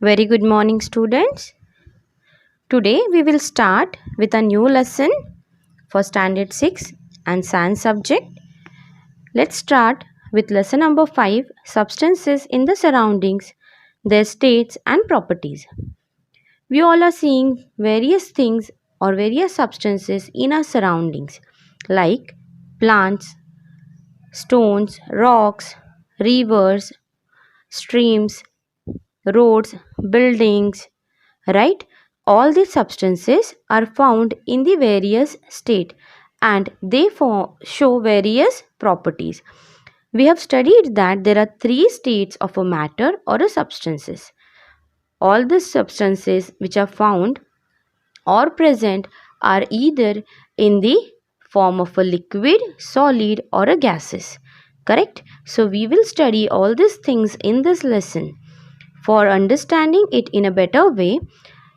Very good morning, students. Today we will start with a new lesson for Standard 6 and Science subject. Let's start with lesson number 5, Substances in the Surroundings, Their States and Properties. We all are seeing various things or various substances in our surroundings like plants, stones, rocks, rivers, streams, roads, buildings, right? All these substances are found in the various state and they show various properties. We have studied that there are three states of a matter or a substances. All the substances which are found or present are either in the form of a liquid, solid or a gases. Correct? So we will study all these things in this lesson. For understanding it in a better way,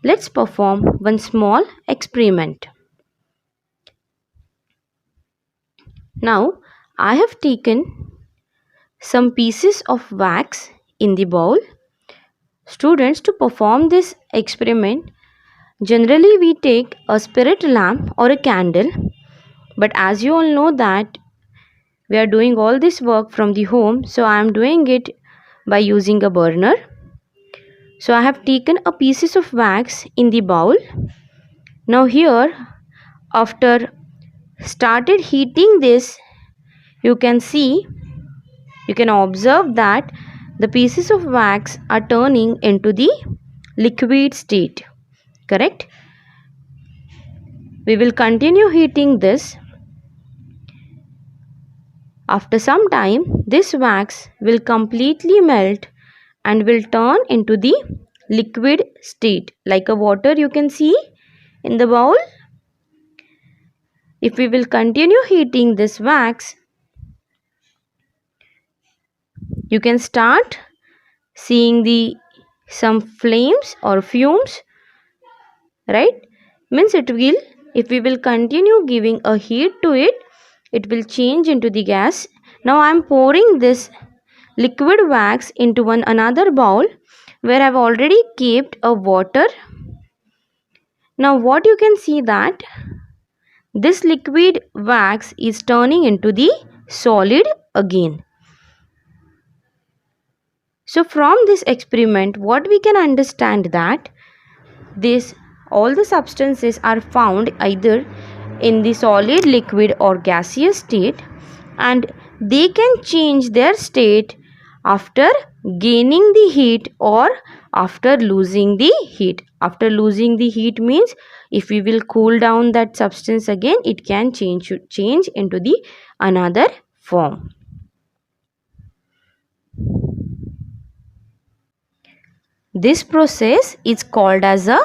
let's perform one small experiment. Now, I have taken some pieces of wax in the bowl. Students, to perform this experiment, generally we take a spirit lamp or a candle. But as you all know that we are doing all this work from the home, so I am doing it by using a burner. So I have taken a pieces of wax in the bowl. Now here, after started heating this, you can observe that the pieces of wax are turning into the liquid state. Correct? We will continue heating this. After some time, this wax will completely melt and will turn into the liquid state like a water you can see in the bowl. If we will continue heating this wax, you can start seeing some flames or fumes, right? Means it will, if we will continue giving a heat to it, it will change into the gas. Now I am pouring this liquid wax into another bowl where I have already kept a water. Now what you can see that this liquid wax is turning into the solid again. So from this experiment, what we can understand that all the substances are found either in the solid, liquid or gaseous state, and they can change their state after gaining the heat or after losing the heat. After losing the heat means if we will cool down that substance again, it can change into the another form. This process is called as a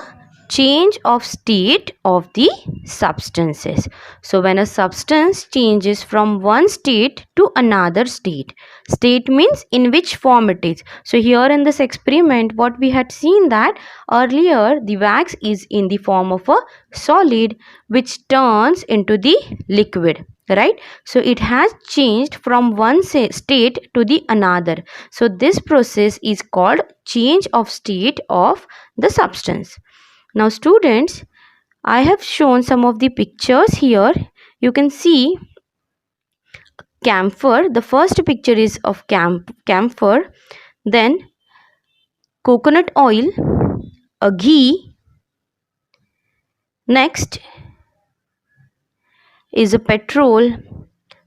change of state of the substances. So when a substance changes from one state to another state means in which form it is. So here in this experiment, what we had seen that earlier the wax is in the form of a solid which turns into the liquid, right? So it has changed from one state to the another. So this process is called change of state of the substance. Now students, I have shown some of the pictures here. You can see camphor. The first picture is of camphor, then coconut oil, a ghee, next is a petrol,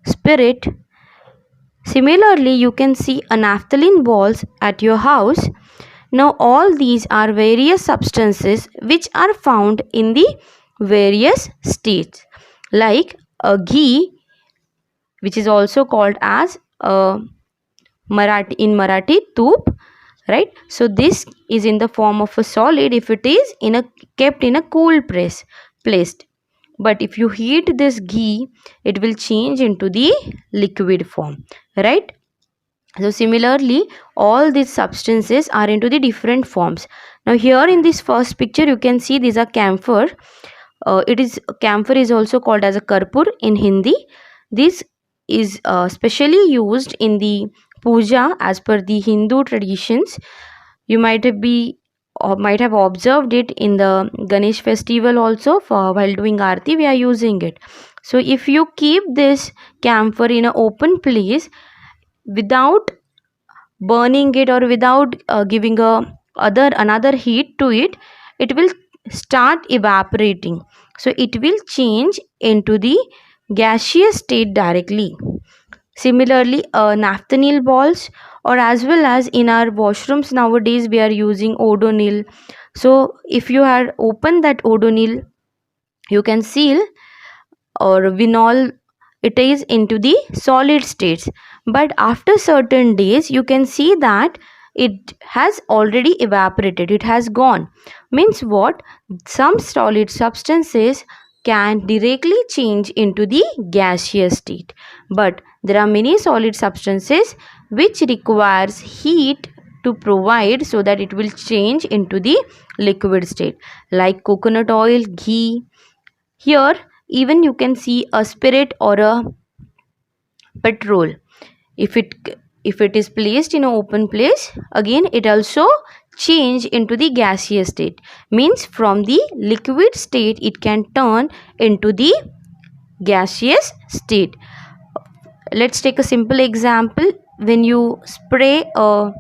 spirit. Similarly, you can see a naphthalene balls at your house. Now all these are various substances which are found in the various states, like a ghee, which is also called as Marathi toop, right? So this is in the form of a solid if it is kept in a cool placed. But if you heat this ghee, it will change into the liquid form, right? So similarly, all these substances are into the different forms. Now here in this first picture, you can see these are camphor. Camphor is also called as a karpur in Hindi. This is specially used in the puja as per the Hindu traditions. You might be or might have observed it in the Ganesh festival also. For while doing aarti we are using it. So if you keep this camphor in an open place without burning it or without giving another heat to it, it will start evaporating. So it will change into the gaseous state directly. Similarly, naphthalene balls, or as well as in our washrooms nowadays we are using odonil. So if you had opened that odonil, you can seal, or vinyl, it is into the solid states, but after certain days you can see that it has already evaporated, it has gone. Means what? Some solid substances can directly change into the gaseous state, but there are many solid substances which requires heat to provide so that it will change into the liquid state, like coconut oil, ghee. Here even you can see a spirit or a petrol. If it is placed in an open place, again it also change into the gaseous state. Means from the liquid state it can turn into the gaseous state. Let's take a simple example. When you spray a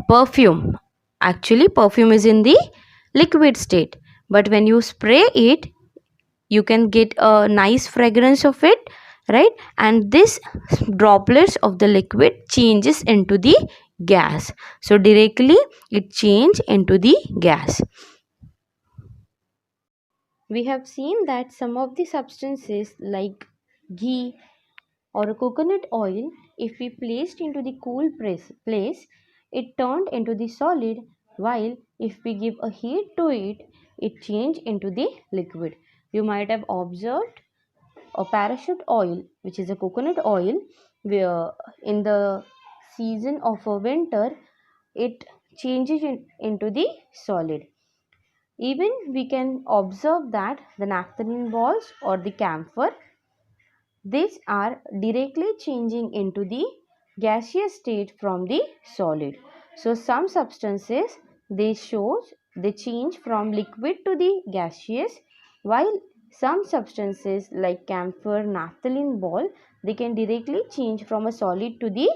perfume, actually perfume is in the liquid state, but when you spray it, you can get a nice fragrance of it, right? And this droplets of the liquid changes into the gas, so directly it change into the gas. We have seen that some of the substances like ghee or coconut oil, if we placed into the cool place, it turned into the solid, while if we give a heat to it, it changed into the liquid. You might have observed a parachute oil, which is a coconut oil, where in the season of a winter it changes into the solid. Even we can observe that the naphthalene balls or the camphor, these are directly changing into the gaseous state from the solid. So some substances, they change from liquid to the gaseous, while some substances like camphor, naphthalene ball, they can directly change from a solid to the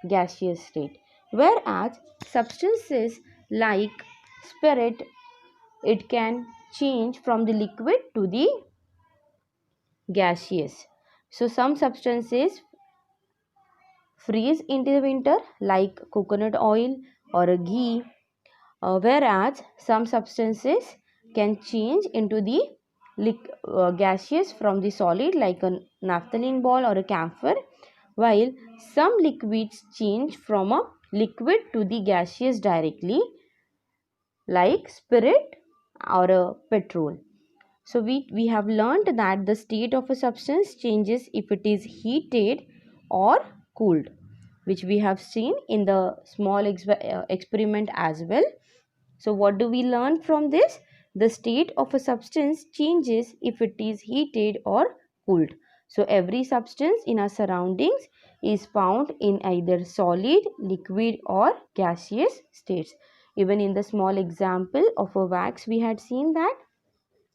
gaseous state. Whereas substances like spirit, it can change from the liquid to the gaseous. So some substances freeze in the winter like coconut oil or a ghee, whereas some substances can change into the gaseous from the solid like a naphthalene ball or a camphor, while some liquids change from a liquid to the gaseous directly like spirit or a petrol. So we have learned that the state of a substance changes if it is heated or cooled, which we have seen in the small experiment as well. So what do we learn from this? The state of a substance changes if it is heated or cooled. So every substance in our surroundings is found in either solid, liquid or gaseous states. Even in the small example of a wax, we had seen that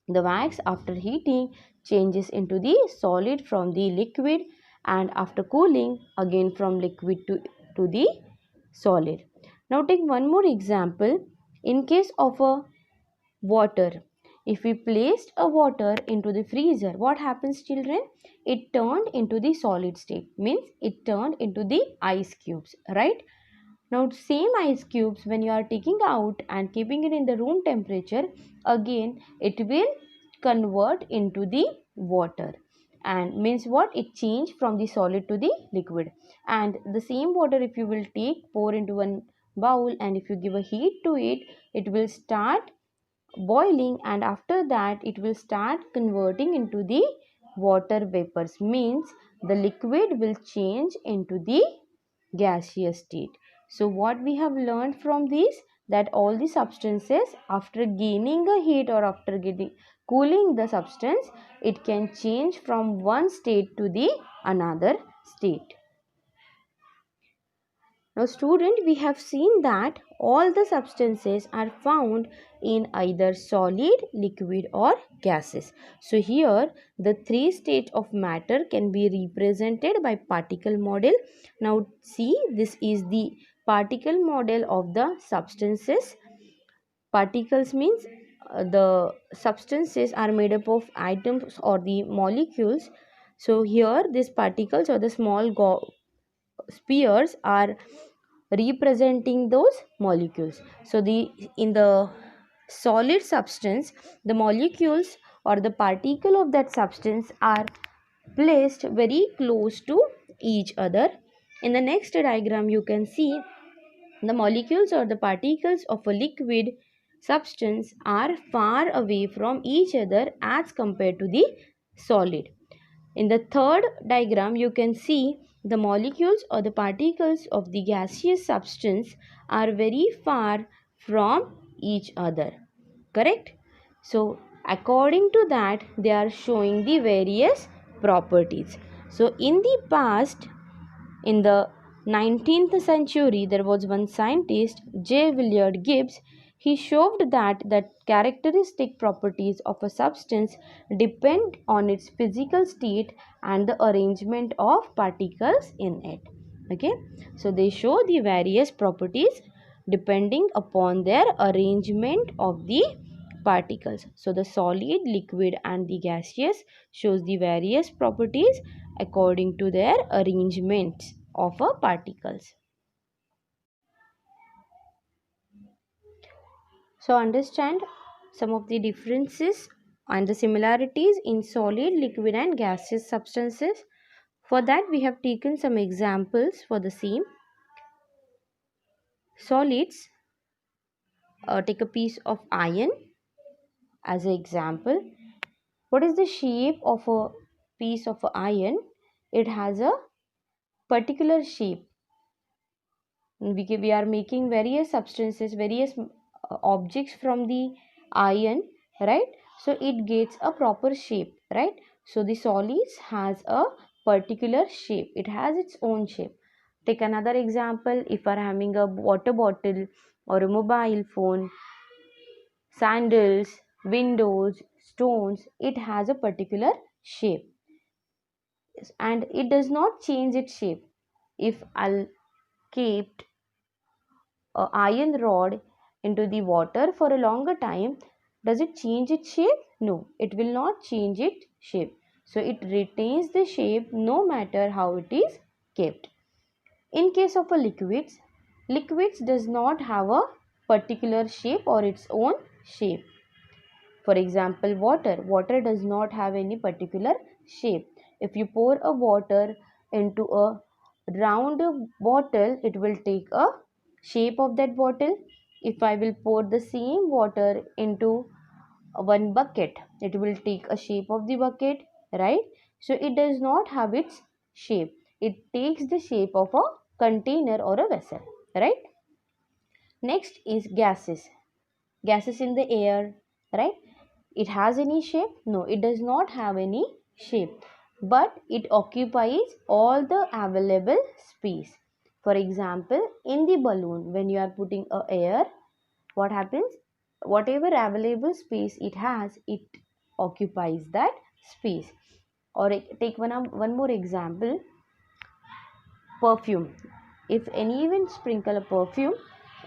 the wax after heating changes into the solid from the liquid, and after cooling again from liquid to the solid. Now take one more example. In case of a water, if we placed a water into the freezer, what happens children? It turned into the solid state, means it turned into the ice cubes, right? Now same ice cubes, when you are taking out and keeping it in the room temperature, again it will convert into the water, and means what? It change from the solid to the liquid. And the same water, if you will take, pour into one bowl, and if you give a heat to it, it will start boiling, and after that it will start converting into the water vapors, means the liquid will change into the gaseous state. So what we have learned from this, that all the substances after gaining a heat or after getting cooling the substance, it can change from one state to the another state. Now student, we have seen that All the substances are found in either solid, liquid or gases. So here the three states of matter can be represented by particle model. Now see, this is the particle model of the substances. Particles means the substances are made up of atoms or the molecules. So here these particles or the small spheres are representing those molecules. So the in the solid substance, the molecules or the particle of that substance are placed very close to each other. In the next diagram you can see the molecules or the particles of a liquid substance are far away from each other as compared to the solid. In the third diagram, you can see the molecules or the particles of the gaseous substance are very far from each other. Correct? So, according to that, they are showing the various properties. So, in the past, in the 19th century, there was one scientist, J. Willard Gibbs. He showed that the characteristic properties of a substance depend on its physical state and the arrangement of particles in it. Okay, so they show the various properties depending upon their arrangement of the particles. So the solid, liquid and the gaseous shows the various properties according to their arrangements of a particles. So understand some of the differences and the similarities in solid, liquid and gaseous substances. For that we have taken some examples for the same. Solids, take a piece of iron as an example. What is the shape of a piece of iron? It has a particular shape. We are making various substances, various objects from the iron, right? So it gets a proper shape, right? So the solids has a particular shape, it has its own shape. Take another example. If are having a water bottle or a mobile phone, sandals, windows, stones, it has a particular shape and it does not change its shape. If I'll keep a iron rod into the water for a longer time, does it change its shape? No, it will not change its shape. So it retains the shape no matter how it is kept. In case of a liquids does not have a particular shape or its own shape. For example, water does not have any particular shape. If you pour a water into a round bottle, it will take a shape of that bottle. If I will pour the same water into one bucket, it will take a shape of the bucket, right? So it does not have its shape. It takes the shape of a container or a vessel, right? Next is gases in the air, right? It has any shape? No, it does not have any shape, but it occupies all the available space. For example, in the balloon, when you are putting a air, what happens? Whatever available space it has, it occupies that space. Or take one more example, perfume. If anyone sprinkle a perfume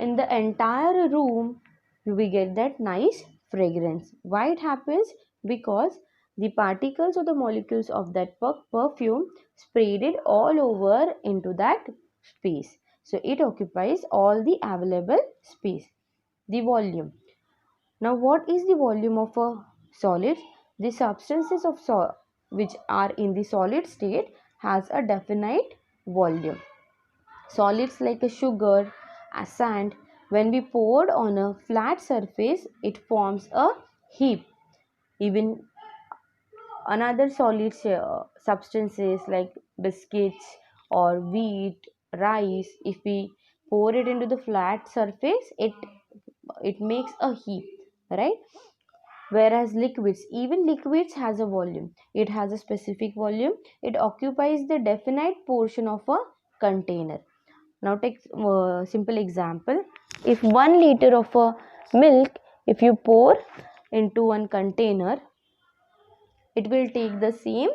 in the entire room, you will get that nice fragrance. Why it happens? Because the particles or the molecules of that perfume sprayed it all over into that space. So it occupies all the available space. The volume. Now what is the volume of a solid? The substances of which are in the solid state has a definite volume. Solids like a sugar, a sand, when we poured on a flat surface, it forms a heap. Even another solid substances like biscuits or wheat, rice, if we pour it into the flat surface, it makes a heap, right? Whereas liquids, even liquids has a volume. It has a specific volume. It occupies the definite portion of a container. Now take simple example. if 1 liter of a milk, if you pour into one container, it will take the same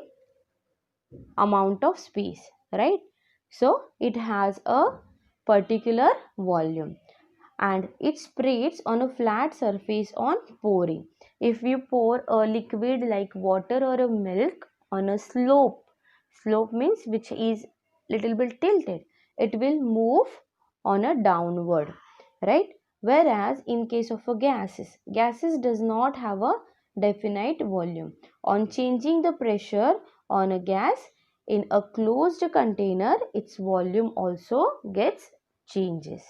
amount of space, right? So it has a particular volume and it spreads on a flat surface on pouring. If you pour a liquid like water or a milk on a slope means which is little bit tilted, it will move on a downward, right? Whereas in case of a gases does not have a definite volume. On changing the pressure on a gas in a closed container, its volume also gets changes.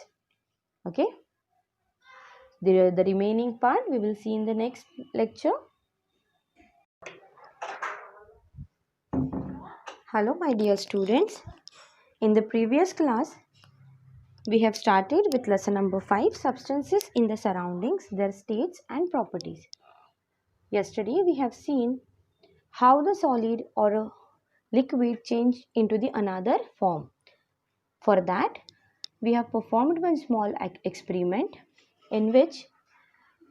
Okay, the remaining part we will see in the next lecture. Hello my dear students, in the previous class we have started with lesson number 5, substances in the surroundings, their states and properties. Yesterday we have seen how the solid or a liquid change into the another form. For that we have performed one small experiment in which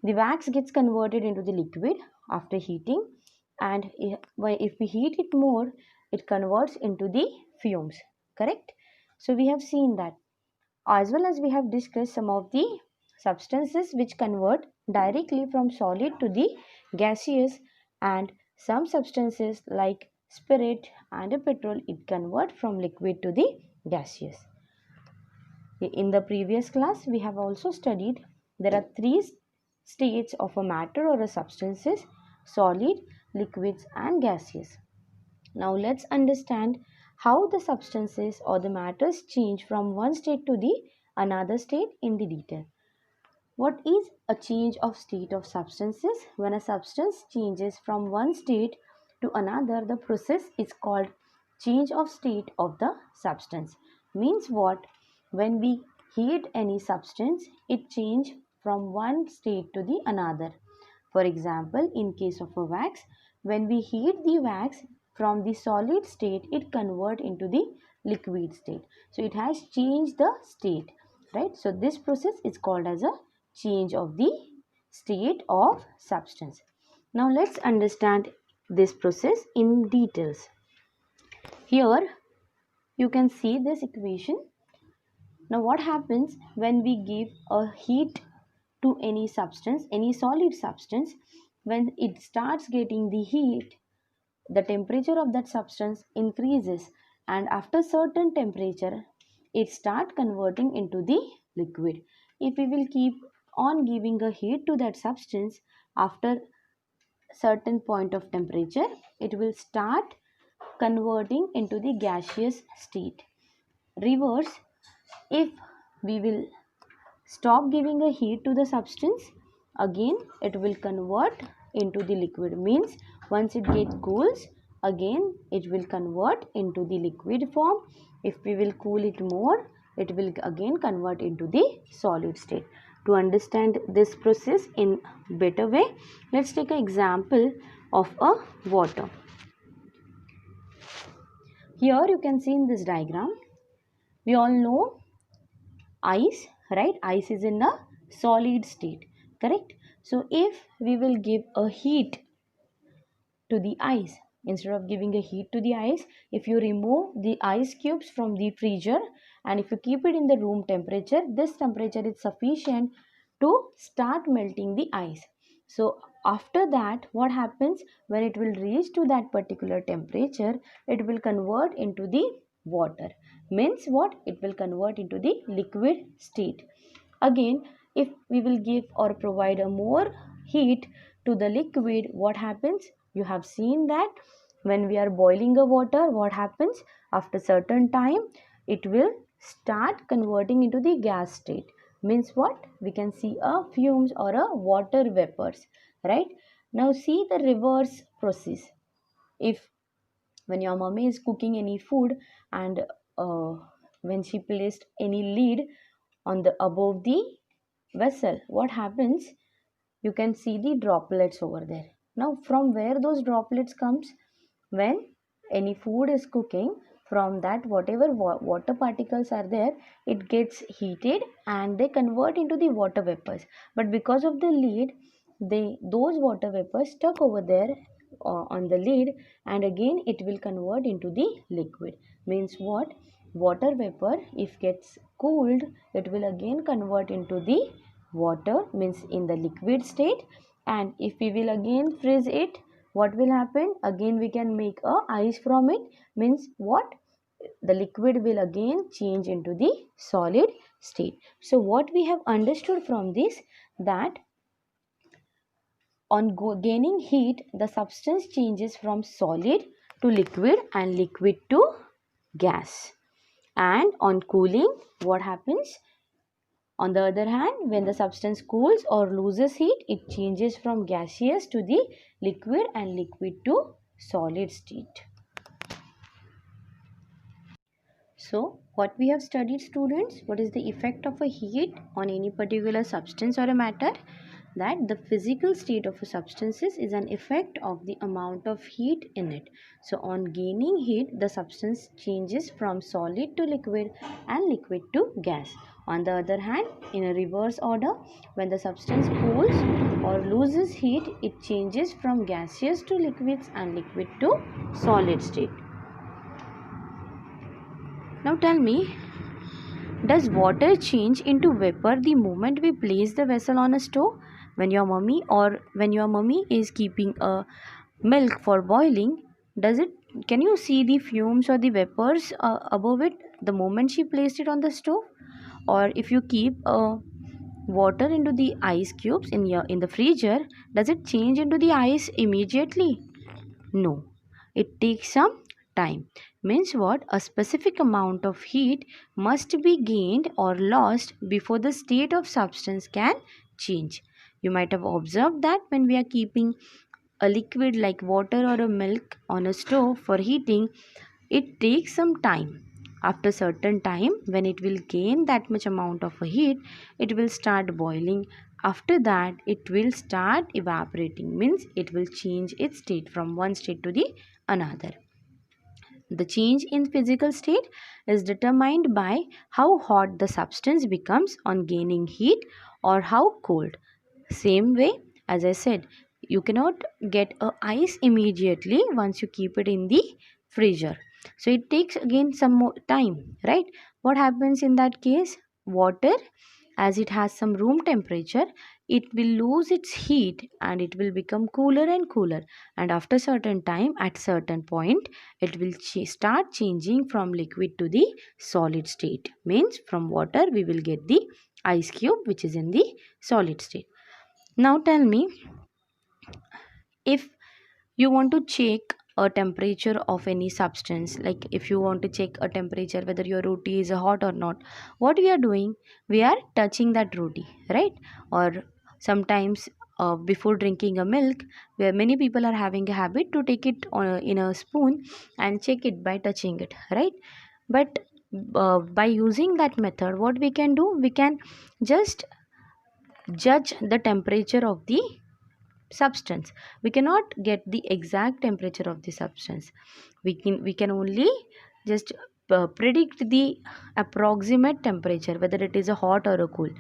the wax gets converted into the liquid after heating, and if we heat it more, it converts into the fumes, correct? So we have seen that, as well as we have discussed some of the substances which convert directly from solid to the gaseous, and some substances like spirit and petrol, it convert from liquid to the gaseous. In the previous class we have also studied there are 3 states of a matter or a substances: solid, liquids and gaseous. Now let's understand how the substances or the matters change from one state to the another state in the detail. What is a change of state of substances? When a substance changes from one state to another, the process is called change of state of the substance. Means what? When we heat any substance, it changes from one state to the another. For example, in case of a wax, when we heat the wax from the solid state, it convert into the liquid state. So it has changed the state, right? So this process is called as a change of the state of substance. Now let's understand this process in details. Here you can see this equation. Now what happens when we give a heat to any substance, any solid substance? When it starts getting the heat, the temperature of that substance increases, and after certain temperature it start converting into the liquid. If we will keep on giving a heat to that substance, after certain point of temperature it will start converting into the gaseous state. Reverse, if we will stop giving a heat to the substance, again it will convert into the liquid. Means once it gets cools, again it will convert into the liquid form. If we will cool it more, it will again convert into the solid state. To understand this process in better way, let's take an example of a water. Here you can see in this diagram, we all know ice, right? Ice is in a solid state, correct? So if we will give a heat to the ice, instead of giving a heat to the ice, if you remove the ice cubes from the freezer and if you keep it in the room temperature, this temperature is sufficient to start melting the ice. So after that, what happens? When it will reach to that particular temperature, it will convert into the water. Means what? It will convert into the liquid state. Again, if we will give or provide a more heat to the liquid, what happens? You have seen that when we are boiling a water, what happens? After certain time, it will start converting into the gas state. Means what? We can see a fumes or a water vapors, right? Now see the reverse process. If when your mommy is cooking any food and uh, when she placed any lid on the above the vessel, what happens? You can see the droplets over there. Now from where those droplets comes? When any food is cooking, from that whatever water particles are there, it gets heated and they convert into the water vapors. But because of the lid, those water vapors stuck over there on the lid, and again it will convert into the liquid. Means what? Water vapor, if gets cooled, it will again convert into the water, means in the liquid state. And if we will again freeze it, what will happen? Again we can make a ice from it. Means what? The liquid will again change into the solid state. So what we have understood from this, that on gaining heat, the substance changes from solid to liquid and liquid to gas. And on cooling, what happens? On the other hand, when the substance cools or loses heat, it changes from gaseous to the liquid and liquid to solid state. So, what we have studied, students, what is the effect of a heat on any particular substance or a matter? That the physical state of a substance is an effect of the amount of heat in it. So, on gaining heat, the substance changes from solid to liquid and liquid to gas. On the other hand, in a reverse order, when the substance cools or loses heat, it changes from gaseous to liquids and liquid to solid state. Now tell me, does water change into vapor the moment we place the vessel on a stove? When your mummy is keeping a milk for boiling, can you see the fumes or the vapors above it the moment she placed it on the stove? Or if you keep water into the ice cubes in the freezer, does it change into the ice immediately? No, it takes some time. Means what? A specific amount of heat must be gained or lost before the state of substance can change. You might have observed that when we are keeping a liquid like water or a milk on a stove for heating, it takes some time. After certain time, when it will gain that much amount of a heat, it will start boiling. After that, it will start evaporating, means it will change its state from one state to the another. The change in physical state is determined by how hot the substance becomes on gaining heat or how cold. Same way, as I said, you cannot get a ice immediately once you keep it in the freezer. So it takes again some more time, right? What happens in that case? Water, as it has some room temperature, it will lose its heat and it will become cooler and cooler. And after certain time, at certain point, it will start changing from liquid to the solid state. Means from water we will get the ice cube which is in the solid state. Now tell me, if you want to check a temperature of any substance, like if you want to check a temperature whether your roti is hot or not, what we are doing? We are touching that roti, right? Or sometimes before drinking a milk, where many people are having a habit to take it in a spoon and check it by touching it, right? But by using that method, what we can do? We can just judge the temperature of the substance. We cannot get the exact temperature of the substance. We can only just predict the approximate temperature, whether it is a hot or a cool.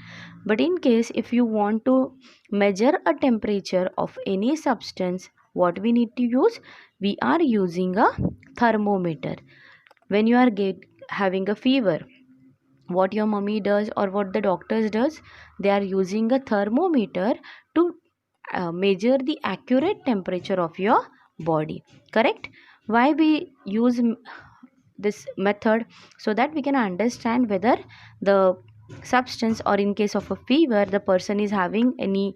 But in case if you want to measure a temperature of any substance, what we need to use? We are using a thermometer. When you are having a fever, what your mummy does or what the doctors does, they are using a thermometer to measure the accurate temperature of your body. Correct? Why we use this method? So that we can understand whether the substance, or in case of a fever, the person is having any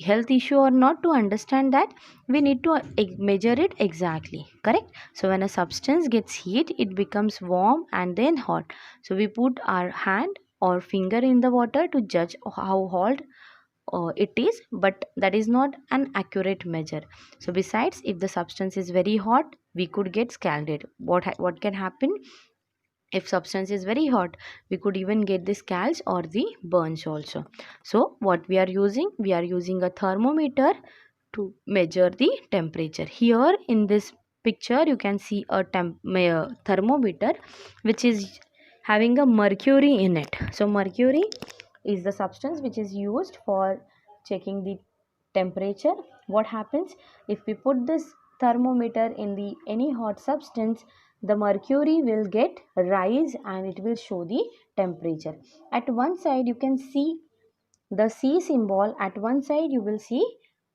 health issue or not. To understand that, we need to measure it exactly. Correct? So when a substance gets heat, it becomes warm and then hot. So we put our hand or finger in the water to judge how hot it is, but that is not an accurate measure. So besides, if the substance is very hot, we could get scalded. What can happen? If substance is very hot, we could even get the scalds or the burns also. So what we are using? We are using a thermometer to measure the temperature. Here in this picture you can see a thermometer which is having a mercury in it. So mercury is the substance which is used for checking the temperature. What happens if we put this thermometer in the any hot substance, the mercury will get rise and it will show the temperature. At one side you can see the C symbol, at one side you will see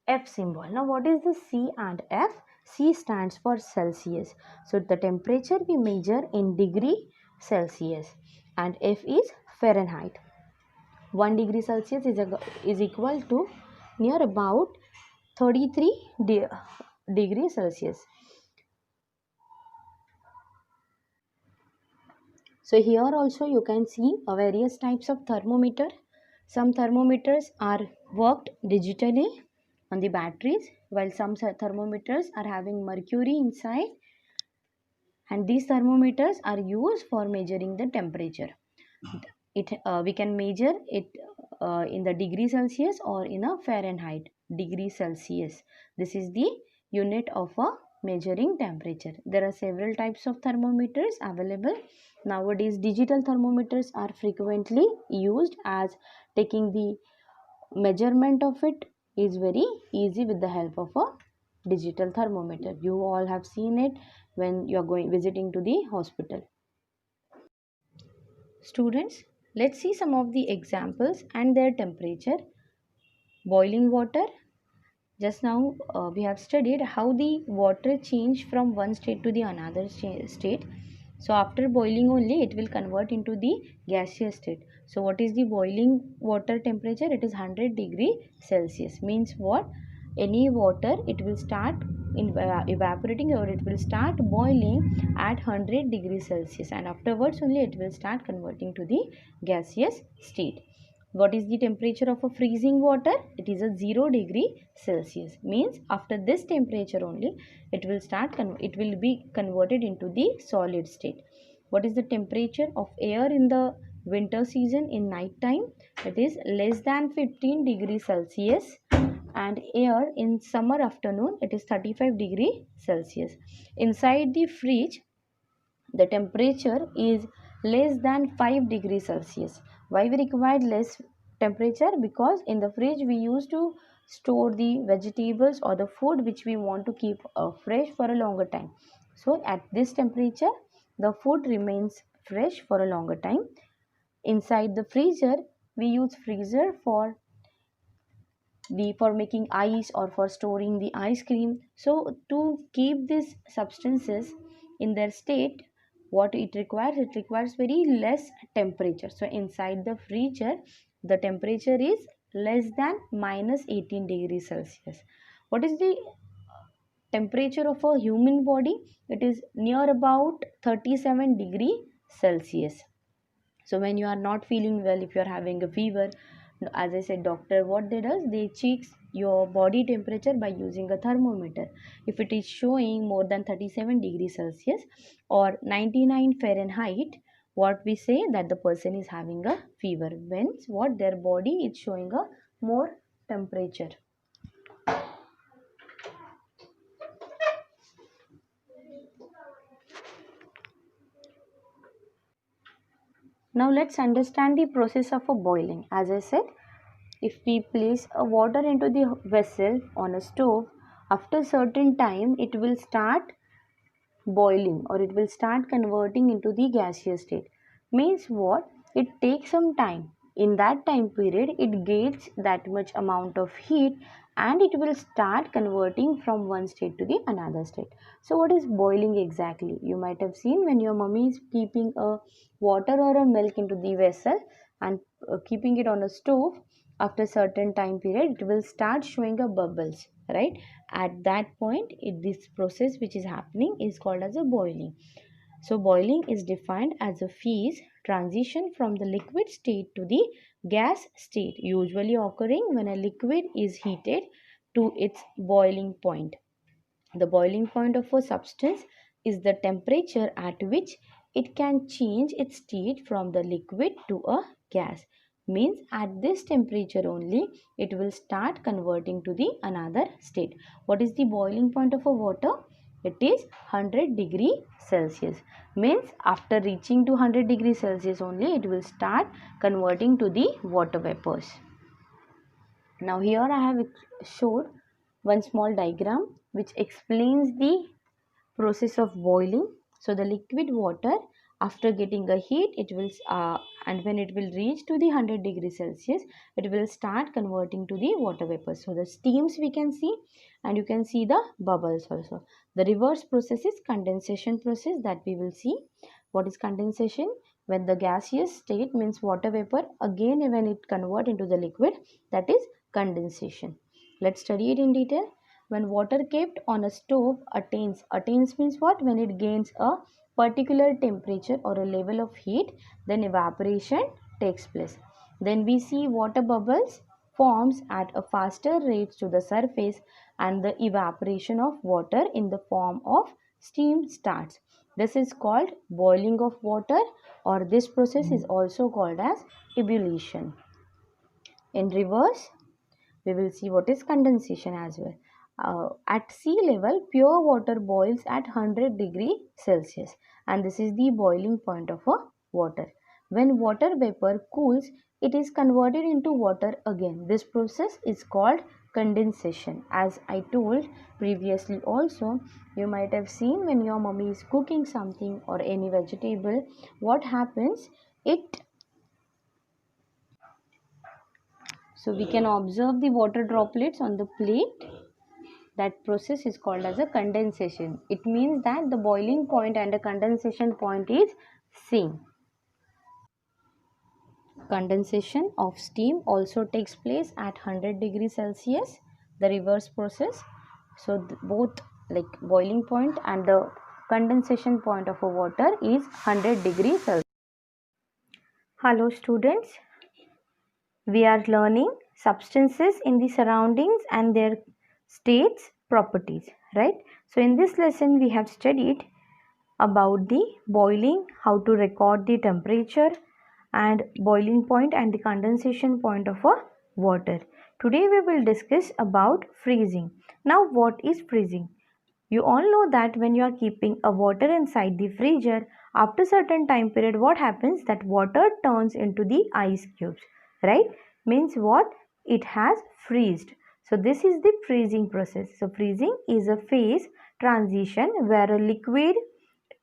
F symbol. Now what is the C and F? C stands for Celsius. So the temperature we measure in degree Celsius and F is Fahrenheit. 1 degree Celsius is equal to near about 33 degree Celsius. So here also you can see various types of thermometer. Some thermometers are worked digitally on the batteries, while some thermometers are having mercury inside, and these thermometers are used for measuring the temperature. We can measure it in the degree Celsius or in a Fahrenheit degree Celsius. This is the unit of a measuring temperature. There are several types of thermometers available. Nowadays digital thermometers are frequently used, as taking the measurement of it is very easy with the help of a digital thermometer. You all have seen it when you are going visiting to the hospital. Students, let's see some of the examples and their temperature. Boiling water. Just now we have studied how the water change from one state to the another state. So after boiling only it will convert into the gaseous state. So what is the boiling water temperature? It is 100 degree Celsius. Means what? Any water, it will start evaporating, or it will start boiling at 100 degrees Celsius, and afterwards only it will start converting to the gaseous state. What is the temperature of a freezing water? It is a 0 degree Celsius. Means after this temperature only it will it will be converted into the solid state. What is the temperature of air in the winter season in night time? It is less than 15 degrees Celsius, and air in summer afternoon it is 35 degree Celsius. Inside the fridge the temperature is less than 5 degrees Celsius. Why we required less temperature? Because in the fridge we used to store the vegetables or the food which we want to keep fresh for a longer time. So at this temperature the food remains fresh for a longer time. Inside the freezer we use freezer for making ice or for storing the ice cream. So to keep these substances in their state, what it requires very less temperature. So inside the freezer the temperature is less than minus 18 degrees Celsius. What is the temperature of a human body? It is near about 37 degree Celsius. So when you are not feeling well, if you are having a fever, as I said, doctor what they does, they checks your body temperature by using a thermometer. If it is showing more than 37 degrees Celsius or 99 Fahrenheit, what we say that the person is having a fever. Means what, their body is showing a more temperature. Now let's understand the process of a boiling. As I said, if we place a water into the vessel on a stove, after certain time it will start boiling, or it will start converting into the gaseous state. Means what? It takes some time. In that time period it gets that much amount of heat and it will start converting from one state to the another state. So what is boiling exactly? You might have seen when your mummy is keeping a water or a milk into the vessel and keeping it on a stove. After certain time period it will start showing a bubbles, right? At that point this process which is happening is called as a boiling. So boiling is defined as a phase transition from the liquid state to the gas state, usually occurring when a liquid is heated to its boiling point. The boiling point of a substance is the temperature at which it can change its state from the liquid to a gas. Means at this temperature only it will start converting to the another state. What is the boiling point of a water? It is 100 degree Celsius. Means after reaching to 100 degree Celsius only it will start converting to the water vapors. Now here I have showed one small diagram which explains the process of boiling. So the liquid water after getting a heat it will and when it will reach to the 100 degree Celsius it will start converting to the water vapor. So the steams we can see and you can see the bubbles also. The reverse process is condensation process that we will see. What is condensation? When the gaseous state means water vapor again when it convert into the liquid, that is condensation. Let's study it in detail. When water kept on a stove attains means what? When it gains a particular temperature or a level of heat, then evaporation takes place. Then we see water bubbles forms at a faster rate to the surface and the evaporation of water in the form of steam starts. This is called boiling of water, or this process is also called as ebullition. In reverse, we will see what is condensation as well. At sea level, pure water boils at 100 degree Celsius and this is the boiling point of a water. When water vapor cools, it is converted into water again. This process is called condensation. As I told previously also, you might have seen when your mummy is cooking something or any vegetable, what happens? So we can observe the water droplets on the plate. That process is called as a condensation. It means that the boiling point and the condensation point is same. Condensation of steam also takes place at 100 degrees Celsius, the reverse process. So both like boiling point and the condensation point of a water is 100 degrees Celsius. Hello students, we are learning substances in the surroundings and their states properties, right? So in this lesson we have studied about the boiling, how to record the temperature and boiling point and the condensation point of a water. Today we will discuss about freezing. Now what is freezing? You all know that when you are keeping a water inside the freezer, after certain time period what happens? That water turns into the ice cubes, right? Means what? It has freezed. So this is the freezing process. So freezing is a phase transition where a liquid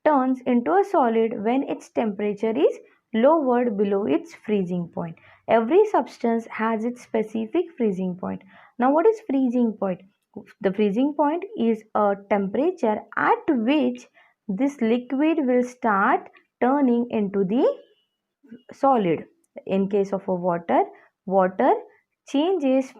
turns into a solid when its temperature is lowered below its freezing point. Every substance has its specific freezing point. Now what is freezing point? The freezing point is a temperature at which this liquid will start turning into the solid. In case of a water changes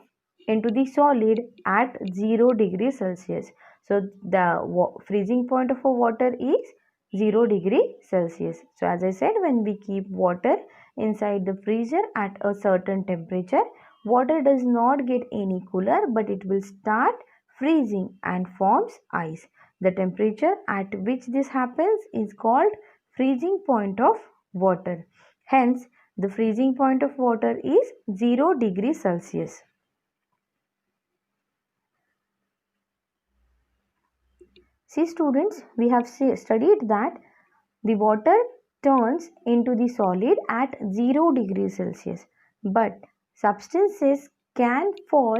into the solid at 0 degrees Celsius. So the freezing point of a water is 0 degree Celsius. So as I said, when we keep water inside the freezer at a certain temperature, water does not get any cooler but it will start freezing and forms ice. The temperature at which this happens is called freezing point of water. Hence, the freezing point of water is 0 degrees Celsius. See students, we have studied that the water turns into the solid at 0 degrees Celsius, but substances can fall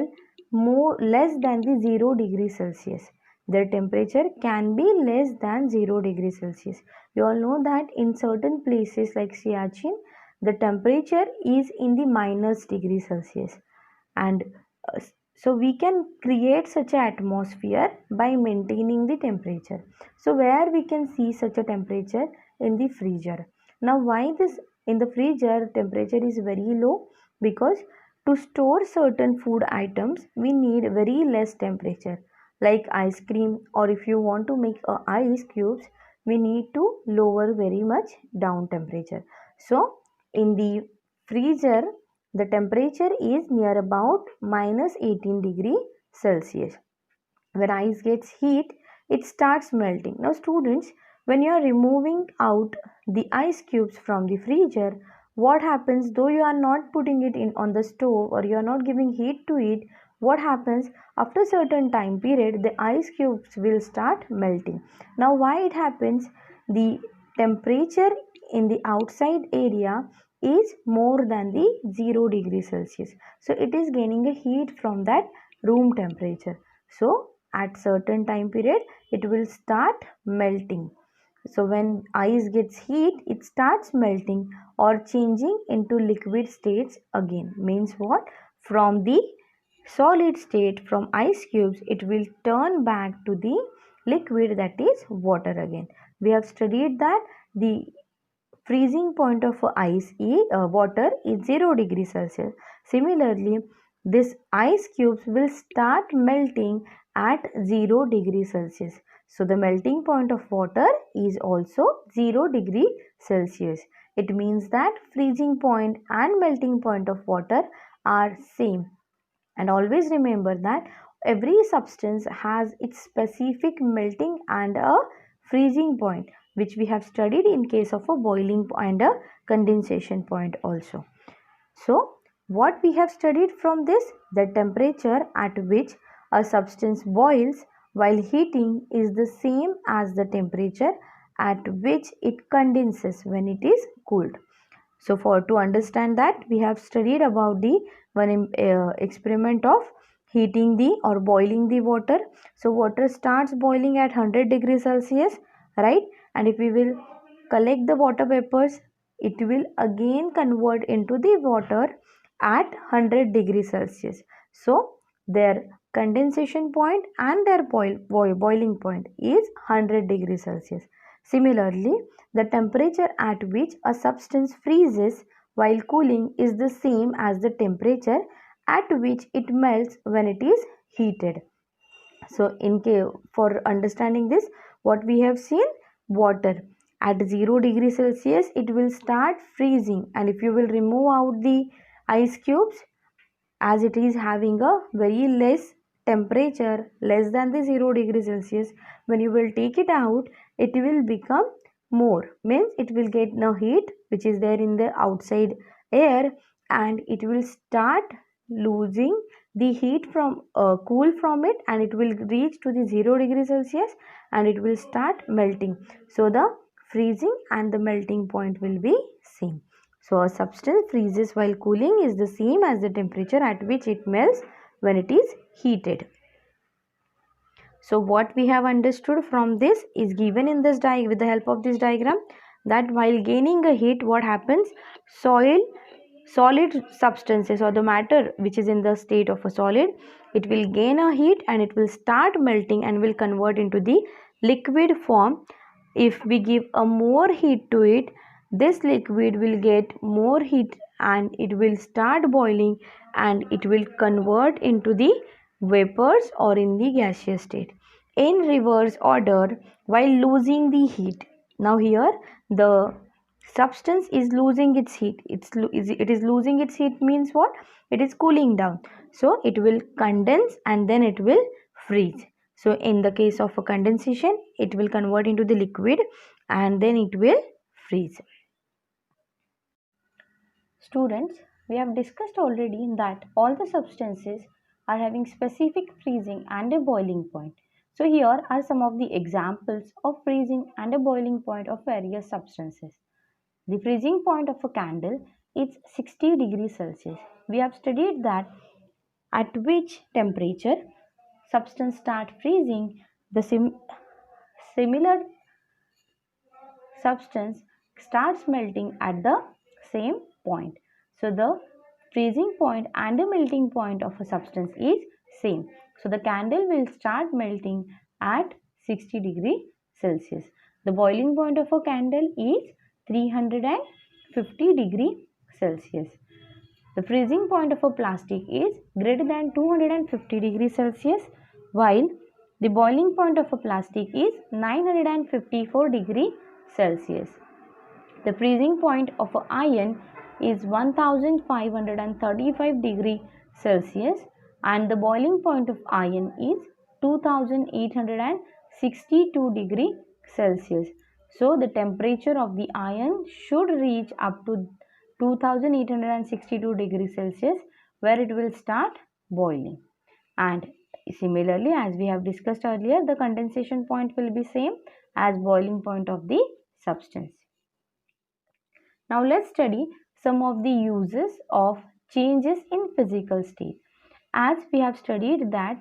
less than the 0 degrees Celsius. Their temperature can be less than 0 degrees Celsius. You all know that in certain places like Siachen, the temperature is in the minus degree Celsius, and so we can create such an atmosphere by maintaining the temperature. So where we can see such a temperature? In the freezer. Now why this in the freezer temperature is very low? Because to store certain food items we need very less temperature, like ice cream, or if you want to make ice cubes we need to lower very much down temperature. So in the freezer the temperature is near about minus 18 degree Celsius. When ice gets heat, it starts melting. Now students, when you are removing out the ice cubes from the freezer, what happens? Though you are not putting it in on the stove or you are not giving heat to it, what happens after certain time period, the ice cubes will start melting. Now why it happens? The temperature in the outside area is more than the 0 degree Celsius, so it is gaining a heat from that room temperature. So at certain time period it will start melting. So when ice gets heat, it starts melting or changing into liquid states again. Means what? From the solid state, from ice cubes, it will turn back to the liquid, that is water again. We have studied that the freezing point of ice water is 0 degree Celsius. Similarly, this ice cubes will start melting at 0 degree Celsius. So the melting point of water is also 0 degree Celsius. It means that freezing point and melting point of water are same. And always remember that every substance has its specific melting and a freezing point, which we have studied in case of a boiling and a condensation point also. So what we have studied from this, the temperature at which a substance boils while heating is the same as the temperature at which it condenses when it is cooled. So for to understand that, we have studied about the one experiment of heating the or boiling the water. So water starts boiling at 100 degrees Celsius, right? And if we will collect the water vapors, it will again convert into the water at 100 degrees Celsius. So their condensation point and their boiling point is 100 degrees Celsius. Similarly, the temperature at which a substance freezes while cooling is the same as the temperature at which it melts when it is heated. So for understanding this, what we have seen, water at 0 degree Celsius it will start freezing, and if you will remove out the ice cubes, as it is having a very less temperature, less than the 0 degree Celsius, when you will take it out, it will become more, means it will get no heat which is there in the outside air, and it will start losing the heat from cool from it, and it will reach to the 0 degree Celsius and it will start melting. So the freezing and the melting point will be same. So a substance freezes while cooling is the same as the temperature at which it melts when it is heated. So what we have understood from this is given in this with the help of this diagram, that while gaining a heat, what happens? Solid substances or the matter which is in the state of a solid, it will gain a heat and it will start melting and will convert into the liquid form. If we give a more heat to it, this liquid will get more heat and it will start boiling and it will convert into the vapors or in the gaseous state in reverse order while losing the heat. Now here the substance is losing its heat. It is losing its heat means what? It is cooling down. So it will condense and then it will freeze. So in the case of a condensation, it will convert into the liquid and then it will freeze. Students, we have discussed already that all the substances are having specific freezing and a boiling point. So here are some of the examples of freezing and a boiling point of various substances. The freezing point of a candle is 60 degrees Celsius. We have studied that at which temperature substance start freezing, the similar substance starts melting at the same point. So the freezing point and the melting point of a substance is same. So the candle will start melting at 60 degree Celsius. The boiling point of a candle is 350 degree Celsius. The freezing point of a plastic is greater than 250 degrees Celsius, while the boiling point of a plastic is 954 degree Celsius. The freezing point of an iron is 1535 degree Celsius and the boiling point of iron is 2862 degree Celsius. So the temperature of the iron should reach up to 2862 degrees Celsius where it will start boiling. And similarly, as we have discussed earlier, the condensation point will be same as boiling point of the substance. Now let's study some of the uses of changes in physical state. As we have studied that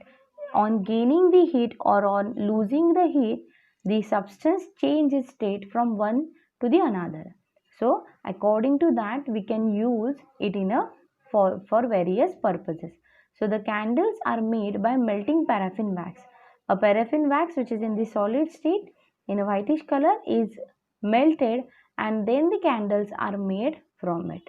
on gaining the heat or on losing the heat, the substance changes state from one to the another. So according to that, we can use it in a for various purposes. So the candles are made by melting paraffin wax. A paraffin wax which is in the solid state in a whitish color is melted, and then the candles are made from it.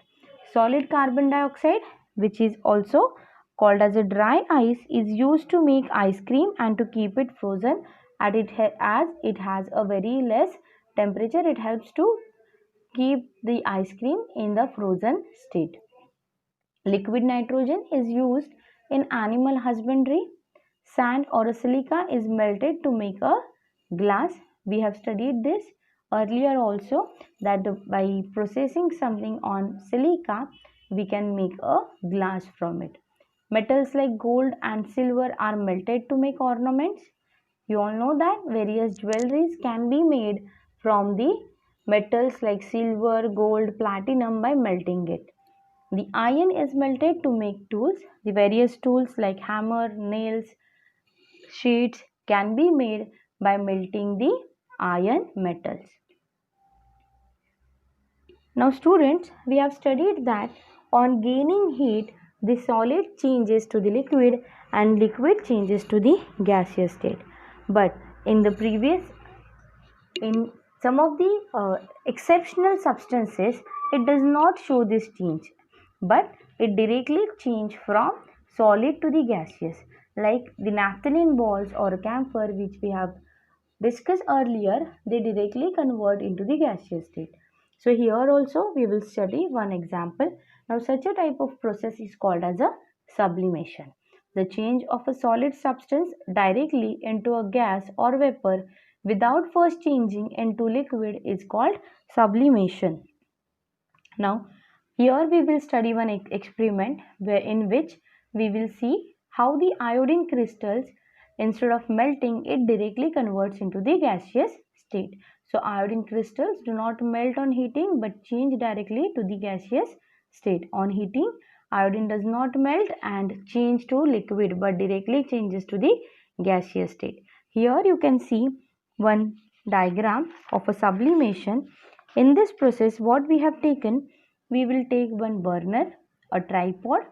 Solid carbon dioxide, which is also called as a dry ice, is used to make ice cream and to keep it frozen, as it has a very less temperature. It helps to keep the ice cream in the frozen state. Liquid nitrogen is used in animal husbandry. Sand or a silica is melted to make a glass. We have studied this earlier also, that by processing something on silica, we can make a glass from it. Metals like gold and silver are melted to make ornaments. You all know that various jewelries can be made from the metals like silver, gold, platinum by melting it. The iron is melted to make tools. The various tools like hammer, nails, sheets can be made by melting the iron metals. Now students, we have studied that on gaining heat, the solid changes to the liquid and liquid changes to the gaseous state. But in some of the exceptional substances, it does not show this change, but it directly change from solid to the gaseous, like the naphthalene balls or camphor, which we have discussed earlier. They directly convert into the gaseous state. So here also we will study one example. Now such a type of process is called as a sublimation. The change of a solid substance directly into a gas or vapor without first changing into liquid is called sublimation. Now here we will study one experiment in which we will see how the iodine crystals, instead of melting, it directly converts into the gaseous state. So iodine crystals do not melt on heating but change directly to the gaseous state. On heating, iodine does not melt and change to liquid but directly changes to the gaseous state. Here you can see one diagram of a sublimation. In this process, what we have taken, we will take one burner, a tripod.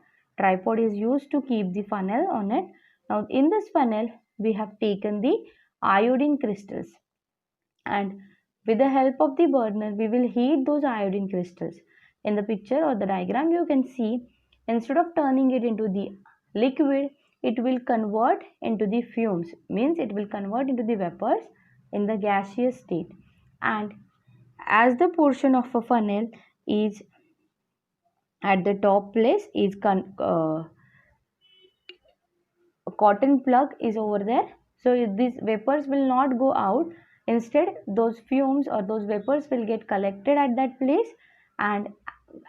Tripod is used to keep the funnel on it. Now in this funnel, we have taken the iodine crystals, and with the help of the burner, we will heat those iodine crystals. In the picture or the diagram, you can see, instead of turning it into the liquid, it will convert into the fumes, means it will convert into the vapors in the gaseous state. And as the portion of a funnel is at the top place is a cotton plug is over there, so these vapors will not go out. Instead, those fumes or those vapors will get collected at that place, and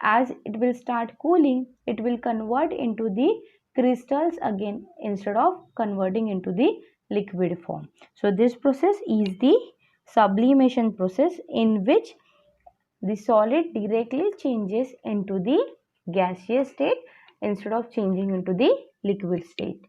as it will start cooling, it will convert into the crystals again instead of converting into the liquid form. So this process is the sublimation process, in which the solid directly changes into the gaseous state instead of changing into the liquid state.